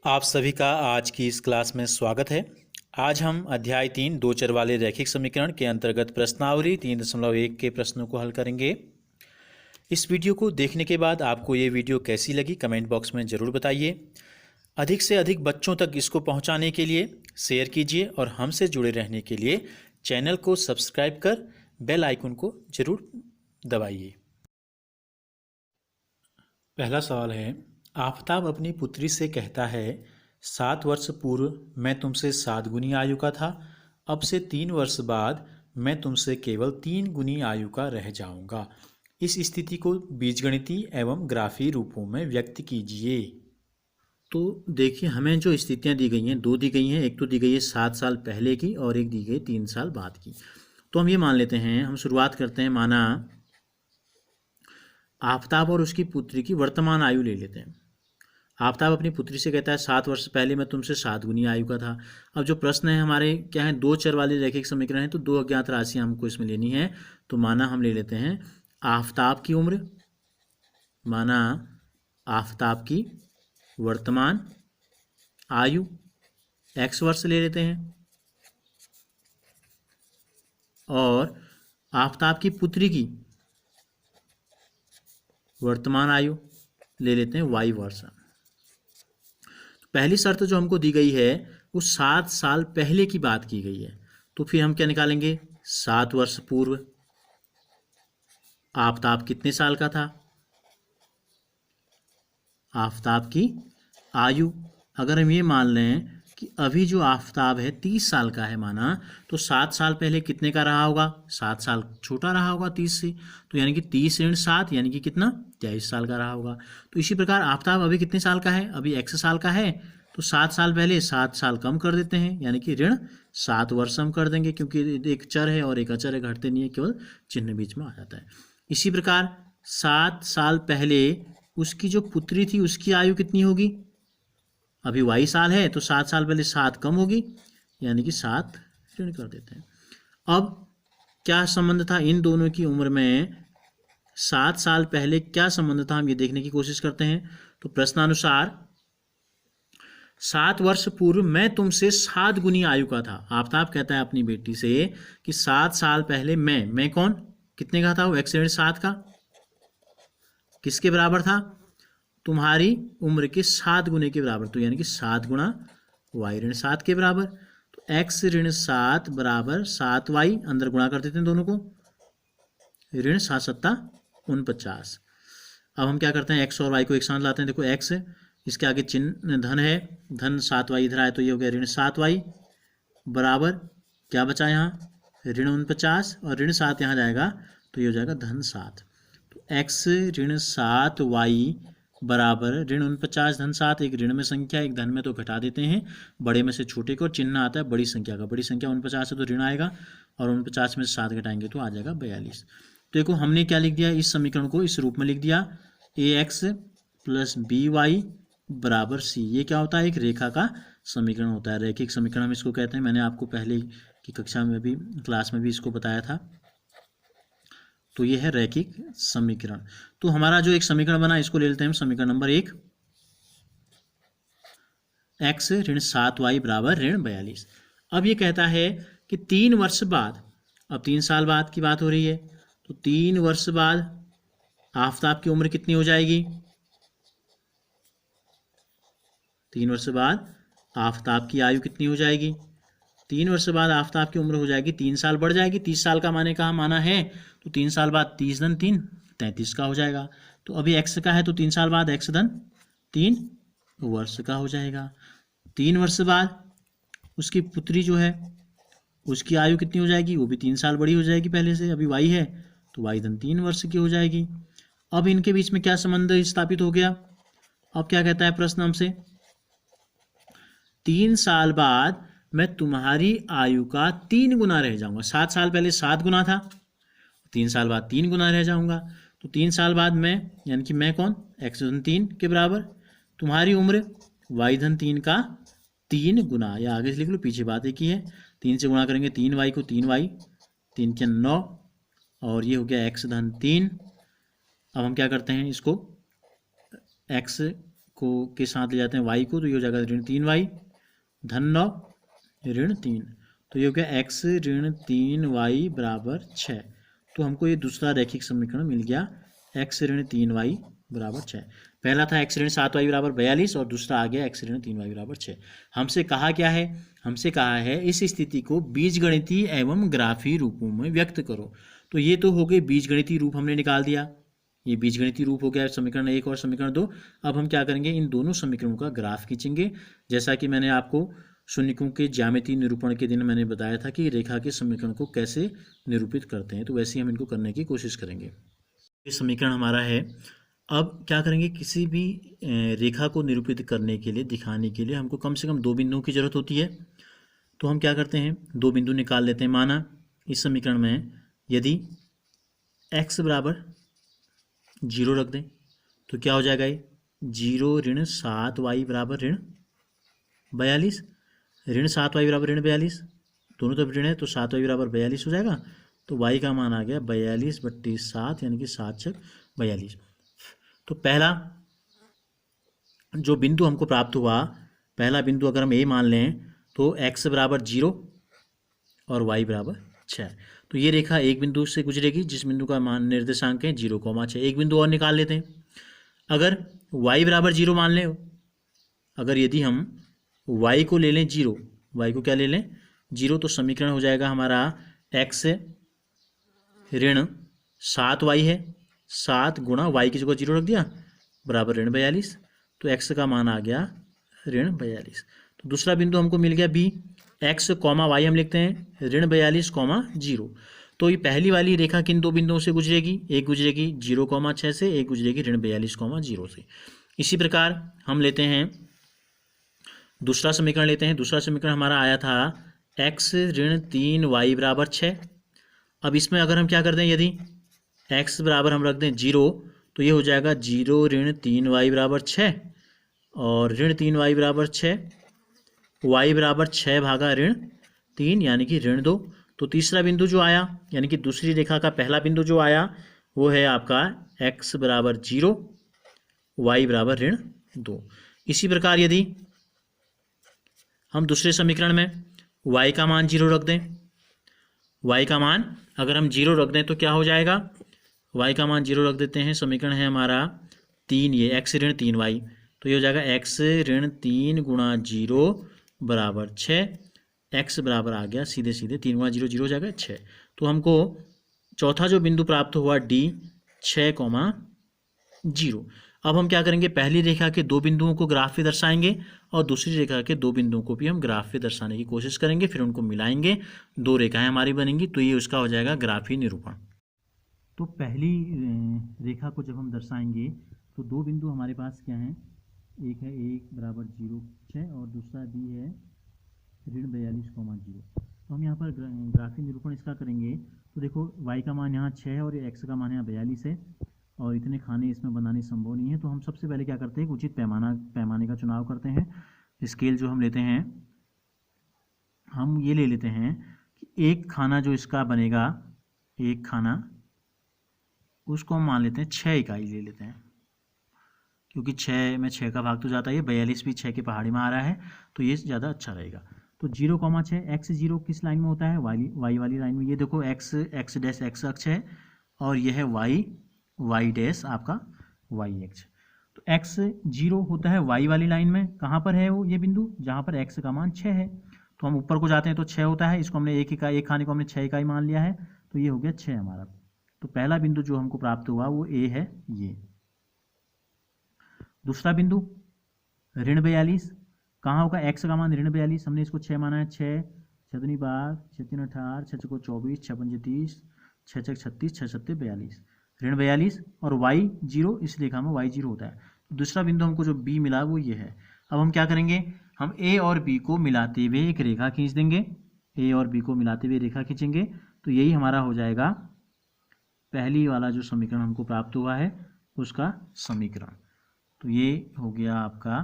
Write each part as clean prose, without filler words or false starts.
आप सभी का आज की इस क्लास में स्वागत है। आज हम अध्याय 3 दो चर वाले रैखिक समीकरण के अंतर्गत प्रश्नावली 3.1 के प्रश्नों को हल करेंगे। इस वीडियो को देखने के बाद आपको ये वीडियो कैसी लगी कमेंट बॉक्स में ज़रूर बताइए। अधिक से अधिक बच्चों तक इसको पहुंचाने के लिए शेयर कीजिए और हमसे जुड़े रहने के लिए चैनल को सब्सक्राइब कर बेल आइकन को ज़रूर दबाइए। पहला सवाल है, आफताब अपनी पुत्री से कहता है 7 वर्ष पूर्व मैं तुमसे 7 गुनी आयु का था, अब से 3 वर्ष बाद मैं तुमसे केवल 3 गुनी आयु का रह जाऊंगा। इस स्थिति को बीजगणितीय एवं ग्राफीय रूपों में व्यक्त कीजिए। तो देखिए, हमें जो स्थितियां दी गई हैं, दो दी गई हैं। एक तो दी गई है 7 साल पहले की और एक दी गई 3 साल बाद की। तो हम ये मान लेते हैं, हम शुरुआत करते हैं, माना आफताब और उसकी पुत्री की वर्तमान आयु ले लेते हैं। आफताब अपनी पुत्री से कहता है 7 वर्ष पहले मैं तुमसे 7 गुनी आयु का था। अब जो प्रश्न है हमारे क्या है, दो चर वाले रैखिक समीकरण है, तो दो अज्ञात राशियां हमको इसमें लेनी है। तो माना हम ले लेते हैं आफताब की उम्र, माना आफताब की वर्तमान आयु x वर्ष ले लेते हैं, और आफताब की पुत्री की वर्तमान आयु ले लेते हैं y वर्ष। पहली शर्त जो हमको दी गई है वो 7 साल पहले की बात की गई है, तो फिर हम क्या निकालेंगे, 7 वर्ष पूर्व आफताब कितने साल का था, आफताब की आयु। अगर हम ये मान लें कि अभी जो आफताब है 30 साल का है माना, तो 7 साल पहले कितने का रहा होगा, 7 साल छोटा रहा होगा 30 से, तो यानी कि 30 ऋण 7 यानी कि कितना, 23 साल का रहा होगा। तो इसी प्रकार आफताब अभी कितने साल का है, अभी x साल का है, तो 7 साल पहले 7 साल कम कर देते हैं, यानी कि ऋण 7 वर्ष हम कर देंगे, क्योंकि एक चर है और एक अचर है, घटते नहीं है, केवल चिन्ह बीच में आ जाता है। इसी प्रकार 7 साल पहले उसकी जो पुत्री थी उसकी आयु कितनी होगी, अभी y साल है, तो 7 साल पहले 7 कम होगी, यानी कि 7 ऋण कर देते हैं। अब क्या संबंध था इन दोनों की उम्र में, 7 साल पहले क्या संबंध था, हम ये देखने की कोशिश करते हैं। तो प्रश्नानुसार 7 वर्ष पूर्व मैं तुमसे 7 गुनी आयु का था। आफताब कहता है अपनी बेटी से कि 7 साल पहले मैं कौन, कितने का था, वो x ऋण 7 का, किसके बराबर था, तुम्हारी उम्र के 7 गुने के बराबर, तो यानी कि 7 गुणा y ऋण 7 के बराबर। तो x ऋण 7 बराबर 7y, अंदर गुणा कर देते हैं दोनों को, ऋण 7 सत्ता 49। अब हम क्या करते हैं, x और y को एक साथ लाते हैं। देखो x, इसके आगे चिन्ह धन है, धन 7y इधर आए तो ये हो गया ऋण 7y, बराबर क्या बचा यहाँ, ऋण 49, और ऋण 7 यहाँ जाएगा तो ये हो जाएगा धन 7। तो x ऋण 7y बराबर ऋण 49 धन 7, एक ऋण में संख्या एक धन में, तो घटा देते हैं बड़े में से छोटे को, चिन्ह आता है बड़ी संख्या का, बड़ी संख्या 49 है तो ऋण आएगा, और 49 में से 7 घटाएंगे तो आ जाएगा 42। तो देखो हमने क्या लिख दिया, इस समीकरण को इस रूप में लिख दिया, ax प्लस by बराबर c। ये क्या होता है, एक रेखा का समीकरण होता है, रैखिक समीकरण हम इसको कहते हैं। मैंने आपको पहले की कक्षा में भी, क्लास में भी इसको बताया था। तो ये है रैखिक समीकरण। तो हमारा जो एक समीकरण बना, इसको ले लेते हैं हम समीकरण नंबर 1, x ऋण 7y बराबर ऋण 42। अब ये कहता है कि 3 वर्ष बाद, अब 3 साल बाद की बात हो रही है, तो 3 वर्ष बाद आफताब की उम्र कितनी हो जाएगी, 3 वर्ष बाद आफताब की आयु कितनी हो जाएगी, 3 वर्ष बाद आफताब की उम्र हो जाएगी 3 साल बढ़ जाएगी। 30 साल का माने कहा माना है, तो 3 साल बाद 30 धन 3 33 का हो जाएगा। तो अभी x का है, तो 3 साल बाद x धन 3 वर्ष का हो जाएगा। 3 वर्ष बाद उसकी पुत्री जो है उसकी आयु कितनी हो जाएगी, वो भी 3 साल बड़ी हो जाएगी पहले से, अभी y है तो y धन 3 वर्ष की हो जाएगी। अब इनके बीच में क्या संबंध स्थापित हो गया, अब क्या कहता है प्रश्न हमसे, 3 साल बाद मैं तुम्हारी आयु का 3 गुना रह जाऊंगा। 7 साल पहले 7 गुना था, 3 साल बाद 3 गुना रह जाऊंगा। तो 3 साल बाद मैं, यानी कि मैं कौन, x धन 3 के बराबर, तुम्हारी उम्र y धन 3 का 3 गुना, या आगे से लिख लो, पीछे बात एक ही है, 3 से गुणा करेंगे 3y को, 3y 3 के 9, और ये हो गया x धन 3। अब हम क्या करते हैं, इसको x को के साथ ले जाते हैं y को, तो ये हो जाएगा -3y धन 9 -3, तो ये हो गया x -3y बराबर 6। तो हमको ये दूसरा रैखिक समीकरण मिल गया x -3y बराबर 6। पहला था x 7y बराबर 42 और दूसरा आ गया x 3y बराबर 6। हमसे कहा क्या है, हमसे कहा है इस स्थिति को बीजगणितीय एवं ग्राफीय रूपों में व्यक्त करो। तो ये तो हो गए बीजगणितीय रूप हमने निकाल दिया, ये बीजगणितीय रूप हो गया समीकरण 1 और समीकरण 2। अब हम क्या करेंगे, इन दोनों समीकरणों का ग्राफ खींचेंगे। जैसा कि मैंने आपको शून्यकों के ज्यामितीय निरूपण के दिन मैंने बताया था कि रेखा के समीकरण को कैसे निरूपित करते हैं, तो वैसे ही हम इनको करने की कोशिश करेंगे। ये समीकरण हमारा है। अब क्या करेंगे, किसी भी रेखा को निरूपित करने के लिए, दिखाने के लिए हमको कम से कम 2 बिंदुओं की जरूरत होती है। तो हम क्या करते हैं, 2 बिंदु निकाल लेते हैं। माना इस समीकरण में यदि x बराबर 0 रख दें तो क्या हो जाएगा, ये 0 ऋण 7y बराबर ऋण 42, ऋण 7y बराबर ऋण 42, दोनों तरफ ऋण है तो 7y बराबर 42 हो जाएगा। तो y का मान आ गया 42/7 यानी कि 7×6 42। तो पहला जो बिंदु हमको प्राप्त हुआ, पहला बिंदु अगर हम a मान लें तो x बराबर 0 और y बराबर 6। तो ये रेखा एक बिंदु से गुजरेगी जिस बिंदु का मान निर्देशांक है 0,6। एक बिंदु और निकाल लेते हैं। अगर y बराबर 0 मान लें, अगर यदि हम y को ले लें 0, y को क्या ले लें 0, तो समीकरण हो जाएगा हमारा x ऋण 7y है, 7 गुणा y की जगह 0 रख दिया बराबर ऋण 42। तो x का मान आ गया ऋण 42। तो दूसरा बिंदु हमको मिल गया b, x, y हम लिखते हैं ऋण 42, 0। तो ये पहली वाली रेखा किन 2 बिंदुओं से गुजरेगी, एक गुजरेगी 0,6 से, एक गुजरेगी ऋण 42, 0 से। इसी प्रकार हम लेते हैं दूसरा समीकरण लेते हैं। दूसरा समीकरण हमारा आया था x ऋण 3y बराबर 6। अब इसमें अगर हम क्या करते हैं, यदि x बराबर हम रख दें 0 तो ये हो जाएगा 0 ऋण 3y बराबर 6 और ऋण 3y बराबर 6, y बराबर 6 भागा ऋण 3 यानी कि ऋण 2। तो तीसरा बिंदु जो आया यानी कि दूसरी रेखा का पहला बिंदु जो आया वो है आपका x बराबर 0, y बराबर ऋण 2। इसी प्रकार यदि हम दूसरे समीकरण में y का मान 0 रख दें, y का मान अगर हम 0 रख दें तो क्या हो जाएगा, y का मान 0 रख देते हैं। समीकरण है हमारा 3, ये x ऋण 3y, तो ये हो जाएगा x ऋण 3 गुणा 0 बराबर 6। x बराबर आ गया सीधे सीधे 3 गुणा 0 0 हो जाएगा 6। तो हमको चौथा जो बिंदु प्राप्त हुआ d 6,0। अब हम क्या करेंगे, पहली रेखा के 2 बिंदुओं को ग्राफ पे दर्शाएंगे और दूसरी रेखा के 2 बिंदुओं को भी हम ग्राफ पे दर्शाने की कोशिश करेंगे, फिर उनको मिलाएंगे, 2 रेखाएं हमारी बनेंगी। तो ये उसका हो जाएगा ग्राफीय निरूपण। तो पहली रेखा को जब हम दर्शाएंगे तो 2 बिंदु हमारे पास क्या हैं, एक है 1 बराबर 0,6 और दूसरा b है ऋण 42,0। तो हम यहाँ पर ग्राफीय निरूपण इसका करेंगे। तो देखो y का मान यहाँ 6 है और x का मान यहाँ 42 है और इतने खाने इसमें बनाने संभव नहीं है। तो हम सबसे पहले क्या करते हैं, उचित पैमाने का चुनाव करते हैं। स्केल जो हम लेते हैं, हम ये ले लेते हैं कि एक खाना जो इसका बनेगा, एक खाना उसको हम मान लेते हैं 6 इकाई ले लेते हैं, क्योंकि 6 में 6 का भाग तो जाता है, 42 भी 6 के पहाड़ी में आ रहा है तो ये ज़्यादा अच्छा रहेगा। तो 0,6, x 0 किस लाइन में होता है, y वाली लाइन में। ये देखो x डैश x अक्ष है और यह है y डैश आपका y अक्ष। तो x 0 होता है y वाली लाइन में, कहाँ पर है वो, ये बिंदु जहाँ पर x का मान 6 है। तो हम ऊपर को जाते हैं तो 6 होता है, इसको हमने एक खाने को हमने 6 इकाई मान लिया है, तो ये हो गया 6 हमारा। तो पहला बिंदु जो हमको प्राप्त हुआ वो a है ये। दूसरा बिंदु ऋण 42, कहाँ होगा, x का मान ऋण 42, हमने इसको 6 माना है, 6 7 12 6 3 18 6 4 24 6 5 30 6 6 36 6 7 42, ऋण 42 और y 0, इस रेखा में y 0 होता है। तो दूसरा बिंदु हमको जो b मिला वो ये है। अब हम क्या करेंगे, हम a और b को मिलाते हुए एक रेखा खींच देंगे, a और b को मिलाते हुए रेखा खींचेंगे। तो यही हमारा हो जाएगा पहली वाला जो समीकरण हमको प्राप्त हुआ है उसका समीकरण। तो ये हो गया आपका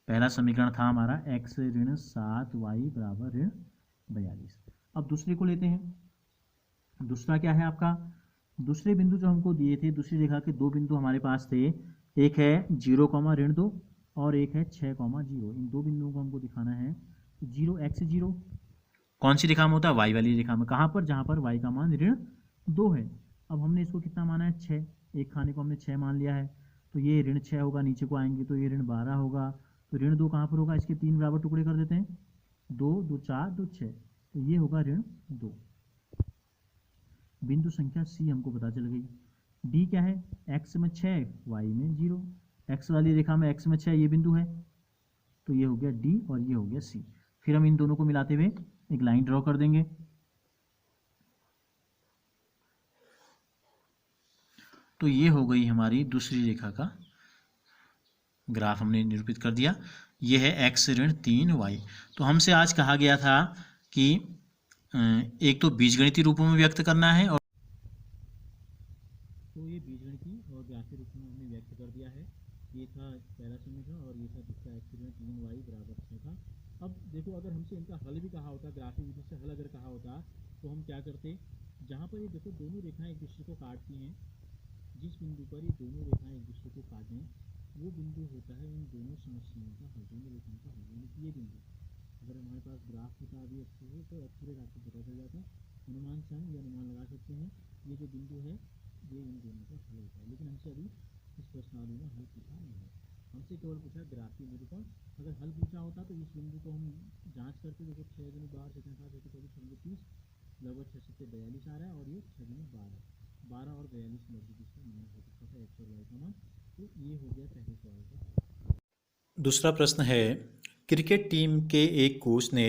पहला समीकरण था हमारा x ऋण 7y बराबर ऋण 42। अब दूसरे को लेते हैं। दूसरा क्या है आपका, दूसरे बिंदु जो हमको दिए थे, दूसरी रेखा के 2 बिंदु हमारे पास थे, एक है 0, ऋण 2 और एक है 6,0। इन दो बिंदुओं को हमको दिखाना है। 0 कौन सी रेखा में होता है? वाई वाली रेखा में। कहाँ पर? जहाँ पर वाई का मान ऋण 2 है। अब हमने इसको कितना माना है? 6। एक खाने को हमने 6 मान लिया है, तो ये ऋण 6 होगा। नीचे को आएंगे तो ये ऋण 12 होगा। तो ऋण 2 कहाँ पर होगा? इसके 3 बराबर टुकड़े कर देते हैं, 2 2 4 2 6, तो ये होगा ऋण 2। बिंदु संख्या सी हमको पता चल गई। डी क्या है? एक्स में 6, वाई में 0। एक्स वाली रेखा में एक्स में 6 ये बिंदु है, तो ये हो गया डी और ये हो गया सी। फिर हम इन दोनों को मिलाते हुए एक लाइन ड्रॉ कर देंगे। तो ये हो गई हमारी दूसरी रेखा का ग्राफ, हमने निरूपित कर दिया। ये है एक्स ऋण 3 वाई। तो हमसे आज कहा गया था कि एक तो बीजगणितीय रूपों में व्यक्त करना है, और तो ये बीजगणितीय और ग्राफीय रूपों में हमने व्यक्त कर दिया है। ये था पहला समीकरण और ये था दूसरा एक्स ऋण 3 वाई बराबर 6 था। अब देखो, अगर हमसे इनका हल भी कहा होता, ग्राफीय विधि से हल अगर कहा होता, तो हम क्या करते? जहाँ पर ये देखो दोनों रेखाएं एक दूसरे को काटती हैं, जिस बिंदु पर ये दोनों रेखाएं एक दूसरे को काटें, वो बिंदु होता है इन दोनों समस्याओं का हल, दोनों रेखाओं का हल। यानी कि ये बिंदु, अगर हमारे पास ग्राफ होता अभी अच्छे से, तो अच्छे से आपको पता चल जाता। अनुमान से हम ये अनुमान लगा सकते हैं, ये जो बिंदु है ये इन दोनों का हल होता है। लेकिन हमसे अभी इस प्रश्नावली में हल पूछा नहीं है, हमसे केवल पूछा ग्राफीय निरूपण। अगर हल पूछा होता तो इस बिंदु को हम जांच करते। देखो 6 दूनी 12, 7 7 24 30, लगभग 6 7 42 आ रहा है, और ये 6 दूनी 12 और 42 में इसका मान हो सकता था एक्स और वाई का मान। तो ये हो गया पहले सवाल का। दूसरा प्रश्न है, क्रिकेट टीम के एक कोच ने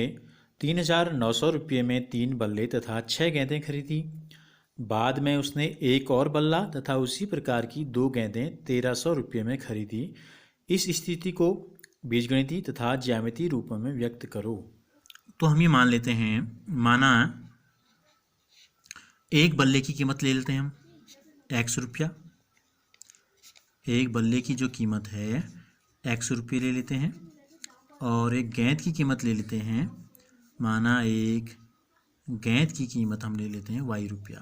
3,900 रुपये में 3 बल्ले तथा 6 गेंदें खरीदी। बाद में उसने एक और बल्ला तथा उसी प्रकार की 2 गेंदें 1,300 रुपये में खरीदी। इस स्थिति को बीजगणितीय तथा ज्यामितीय रूपों में व्यक्त करो। तो हम ये मान लेते हैं, माना एक बल्ले की कीमत ले लेते हैं हम ₹X। एक बल्ले की जो कीमत है ₹X ले लेते हैं, और एक गेंद की कीमत ले लेते हैं, माना एक गेंद की कीमत हम ले लेते हैं ₹Y।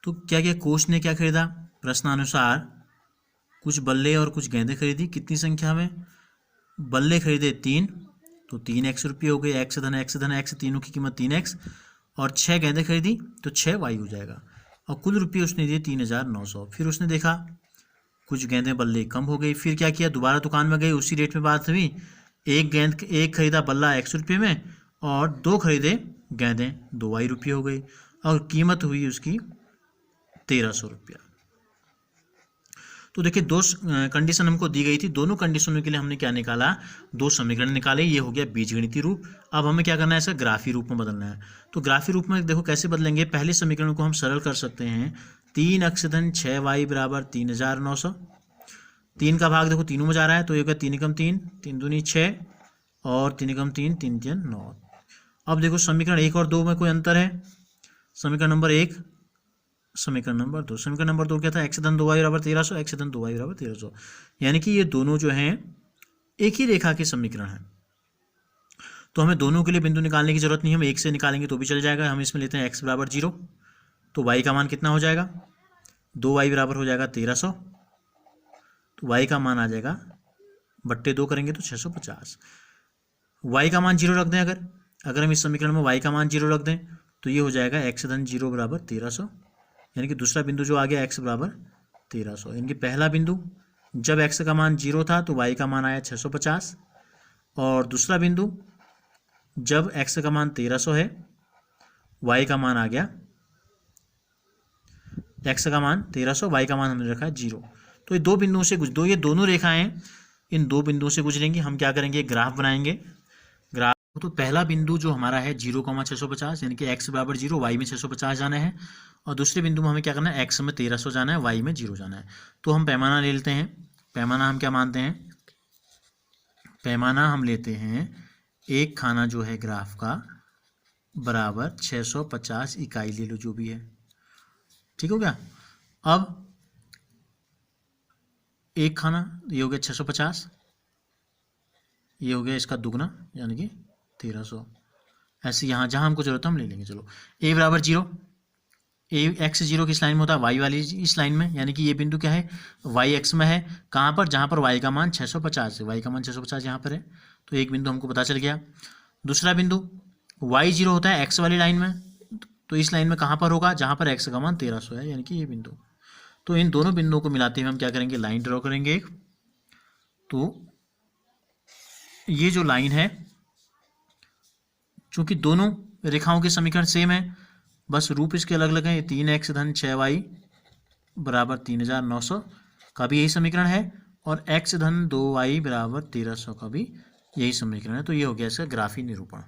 तो क्या क्या कोच ने क्या खरीदा? प्रश्नानुसार कुछ बल्ले और कुछ गेंदें खरीदी। कितनी संख्या में? बल्ले खरीदे 3, तो 3x रुपये हो गए। x धन x, तीनों की कीमत 3x, और 6 गेंदें खरीदी तो 6y हो जाएगा। और कुल रुपये उसने दिए 3,900। फिर उसने देखा कुछ गेंदें बल्ले कम हो गई। फिर क्या किया? दोबारा दुकान में गए, उसी रेट में बात हुई। एक खरीदा बल्ला ₹X में, और 2 खरीदे गेंदें 2y हो गई, और कीमत हुई उसकी 1,300 रुपया। तो देखिए, 2 कंडीशन हमको दी गई थी। दोनों कंडीशनों के लिए हमने क्या निकाला? 2 समीकरण निकाले। ये हो गया बीजगणितीय रूप। अब हमें क्या करना है? इसका ग्राफीय रूप में बदलना है। तो ग्राफीय रूप में देखो कैसे बदलेंगे। पहले समीकरण को हम सरल कर सकते हैं। 3x धन 6y बराबर 3,900। 3 का भाग देखो तीनों में जा रहा है, तो ये होगा 3 एकम 3, 3 दूनी 6, और 3 एकम 3, 3 3 9। अब देखो समीकरण 1 और 2 में कोई अंतर है? समीकरण नंबर 1, समीकरण नंबर 2। समीकरण नंबर 2 क्या था? x धन 2y बराबर 1,300, x धन 2y बराबर 1,300। यानी कि ये दोनों जो हैं एक ही रेखा के समीकरण हैं। तो हमें दोनों के लिए बिंदु निकालने की जरूरत नहीं है, हम एक से निकालेंगे तो भी चल जाएगा। हम इसमें लेते हैं x बराबर 0, तो y का मान कितना हो जाएगा? 2y बराबर हो जाएगा 1,300, तो y का मान आ जाएगा, बट्टे 2 करेंगे तो 650। y का मान 0 रख दें। अगर हम इस समीकरण में y का मान 0 रख दें, तो ये हो जाएगा x धन 0 बराबर 1,300। यानी कि दूसरा बिंदु जो आ गया x बराबर 1,300। यानी कि पहला बिंदु जब x का मान 0 था तो y का मान आया 650, और दूसरा बिंदु जब x का मान 1,300 है, y का मान आ गया, x का मान 1,300, y का मान हमने रखा है 0। तो ये दो बिंदुओं से ये दोनों रेखाएं इन दो बिंदुओं से गुजरेंगी। हम क्या करेंगे? ग्राफ बनाएंगे। ग्राफ, तो पहला बिंदु जो हमारा है 0,650, यानी कि x बराबर 0, y में 650 जाना है, और दूसरे बिंदु में हमें क्या करना है? x में 1,300 जाना है, y में 0 जाना है। तो हम पैमाना ले लेते हैं। पैमाना हम क्या मानते हैं? पैमाना हम लेते हैं एक खाना जो है ग्राफ का बराबर 650 इकाई ले लो, जो भी है। ठीक हो गया? अब एक खाना ये हो गया 650, ये हो गया इसका दुगना यानी कि 1,300। ऐसे यहाँ जहाँ हमको जरूरत है हम ले लेंगे। चलो a बराबर 0, एक्स जीरो किस लाइन में होता है, वाई वाली इस लाइन में, यानी कि ये बिंदु क्या है, वाई एक्स में है। कहाँ पर, जहाँ पर वाई का मान 650 है, वाई का मान 650 यहाँ पर है, तो एक बिंदु हमको पता चल गया। दूसरा बिंदु वाई जीरो होता है एक्स वाली लाइन में, तो इस लाइन में कहाँ पर होगा, जहाँ पर एक्स का मान 1300 है, यानी कि ये बिंदु। तो इन दोनों बिंदुओं को मिलाते हुए हम क्या करेंगे, लाइन ड्रॉ करेंगे एक। तो ये जो लाइन है, चूंकि दोनों रेखाओं के समीकरण सेम है, बस रूप इसके अलग अलग हैं। 3x धन 6y बराबर 3900 का भी यही समीकरण है, और x धन 2y बराबर 1300 का भी यही समीकरण है। तो ये हो गया इसका ग्राफी निरूपण।